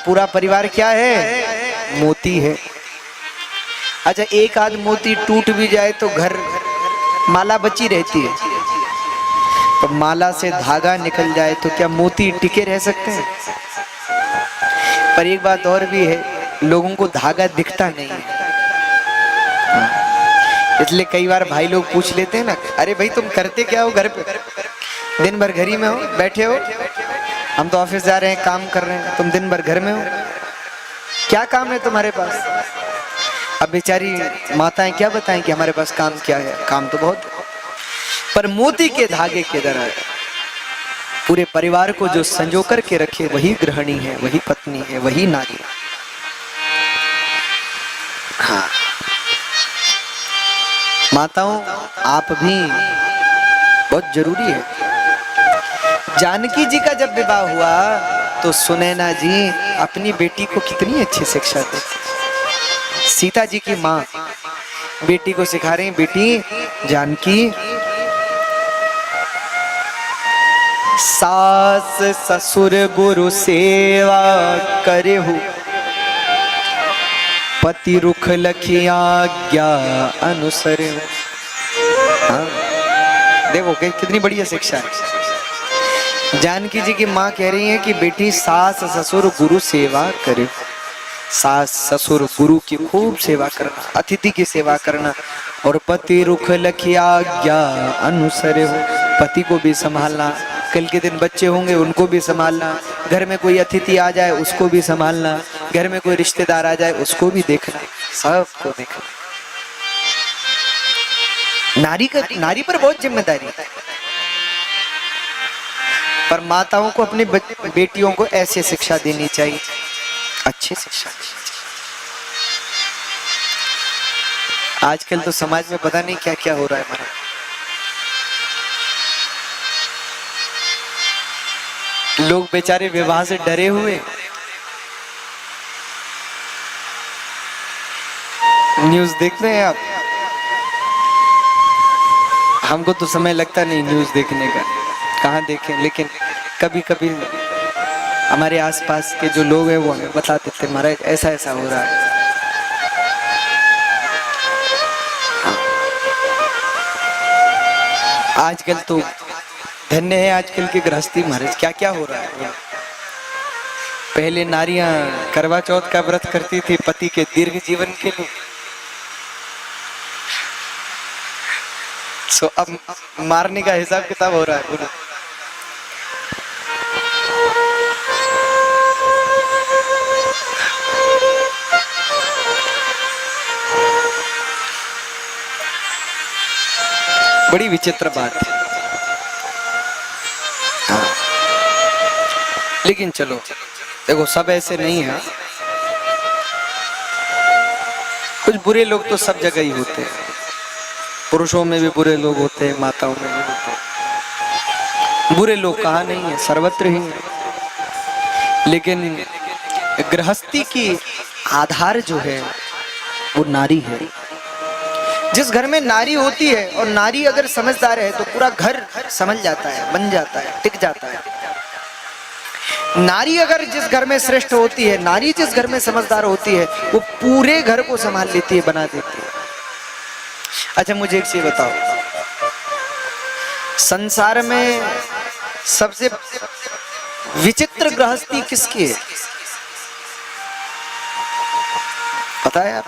पूरा परिवार क्या है? मोती है। अच्छा, एक आध मोती टूट भी जाए तो घर माला बची रहती है, तो माला से धागा निकल जाए तो क्या मोती टिके रह सकते हैं? पर एक बात और भी है, लोगों को धागा दिखता नहीं है। इसलिए कई बार भाई लोग पूछ लेते हैं ना, अरे भाई तुम करते क्या हो घर पे? दिन भर घर ही में हो, बैठे हो? हम तो ऑफिस जा रहे हैं, काम कर रहे हैं, तुम दिन भर घर में हो, क्या काम है तुम्हारे पास? अब बेचारी माताएं क्या बताएं कि हमारे पास काम क्या है? काम तो बहुत है, पर मोती के धागे के तरह पूरे परिवार को जो संजो कर के रखे, वही गृहिणी है, वही पत्नी है, वही नारी। हाँ माताओं, आप भी बहुत जरूरी है। जानकी जी का जब विवाह हुआ तो सुनैना जी अपनी बेटी को कितनी अच्छी शिक्षा देती। सीता जी की माँ बेटी को सिखा रही, बेटी जानकी, सास ससुर गुरु सेवा करेहु, पति रुख लखी आज्ञा अनुसरे। हाँ देखो कितनी बढ़िया शिक्षा है। जानकी जी की माँ कह रही है कि बेटी सास ससुर गुरु सेवा करे। सास ससुर गुरु की खूब सेवा करना, अतिथि की सेवा करना, और पति रुख लखी आज्ञा अनुसरे हो, पति को भी संभालना, कल के दिन बच्चे होंगे उनको भी संभालना, घर में कोई अतिथि आ जाए उसको भी संभालना, घर में कोई रिश्तेदार आ जाए उसको भी देखना, सबको देखना। नारी पर बहुत जिम्मेदारी है। पर माताओं को अपनी बेटियों को ऐसे शिक्षा देनी चाहिए, अच्छी शिक्षा। आजकल तो समाज में पता नहीं क्या क्या हो रहा है हमारा। लोग बेचारे विवाह से डरे हुए, न्यूज़ देखते हैं आप? हमको तो समय लगता नहीं न्यूज़ देखने का, कहाँ देखें, लेकिन कभी कभी हमारे आसपास के जो लोग हैं वो हमें बता देते हैं, महाराज ऐसा ऐसा हो रहा है। आजकल तो धन्य है आजकल की गृहस्थी, महाराज क्या क्या हो रहा है। पहले नारियां करवा चौथ का व्रत करती थी पति के दीर्घ जीवन के लिए, सो अब मारने का हिसाब किताब हो रहा है पूरा। बड़ी विचित्र बात है। हाँ। लेकिन चलो देखो, सब ऐसे नहीं है, कुछ बुरे लोग तो सब जगह ही होते हैं, पुरुषों में भी बुरे लोग होते हैं, माताओं में भी होते हैं। बुरे लोग कहाँ नहीं है, सर्वत्र ही है। लेकिन गृहस्थी की आधार जो है वो नारी है। जिस घर में नारी होती है, और नारी अगर समझदार है तो पूरा घर समझ जाता है, बन जाता है, टिक जाता है। नारी अगर जिस घर में श्रेष्ठ होती है, नारी जिस घर में समझदार होती है, वो पूरे घर को संभाल लेती है, बना देती है। अच्छा मुझे एक चीज बताओ, संसार में सबसे विचित्र गृहस्थी किसकी है? पता है आप?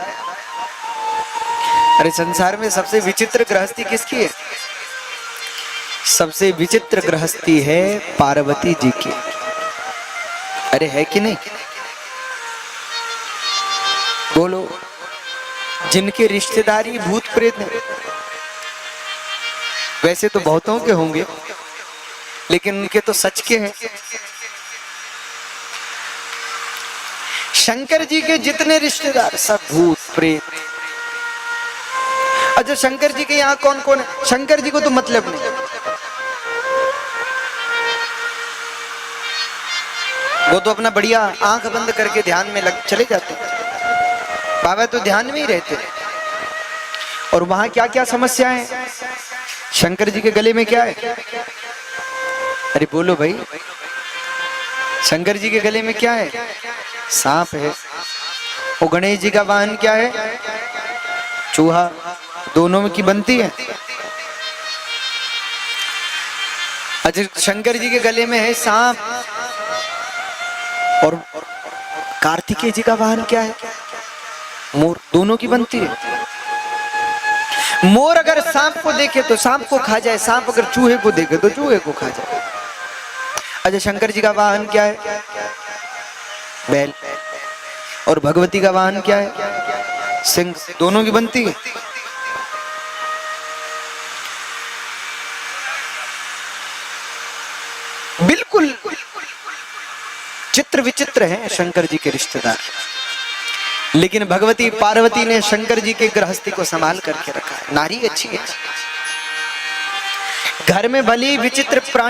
अरे संसार में सबसे विचित्र गृहस्थी किसकी है? सबसे विचित्र गृहस्थी है पार्वती जी की। अरे है कि नहीं? बोलो। जिनके रिश्तेदारी भूत प्रेत हैं, वैसे तो बहुतों के होंगे, लेकिन उनके तो सच के हैं। शंकर जी के जितने रिश्तेदार सब भूत प्रेत। अच्छा शंकर जी के यहाँ कौन कौन है? शंकर जी को तो मतलब नहीं, वो तो अपना बढ़िया आंख बंद करके ध्यान में लग चले जाते हैं। बाबा तो ध्यान में ही रहते। और वहां क्या क्या समस्याएं? शंकर जी के गले में क्या है? अरे बोलो भाई, शंकर जी के गले में क्या है? सांप है। और गणेश जी का वाहन क्या है? चूहा। दोनों में की बनती है। अच्छा, शंकर जी के गले में है सांप, और कार्तिकेय जी का वाहन क्या है? मोर। दोनों की बनती है। मोर अगर सांप को देखे तो सांप को खा जाए, सांप अगर चूहे को देखे तो चूहे को खा जाए। अच्छा, शंकर जी का वाहन क्या है? बैल। और भगवती का वाहन क्या है? सिंह। दोनों की बनती है। बिल्कुल चित्र विचित्र हैं शंकर जी के रिश्तेदार, लेकिन भगवती पार्वती ने शंकर जी के गृहस्थी को संभाल करके रखा है। नारी अच्छी है। घर में भली विचित्र प्राणी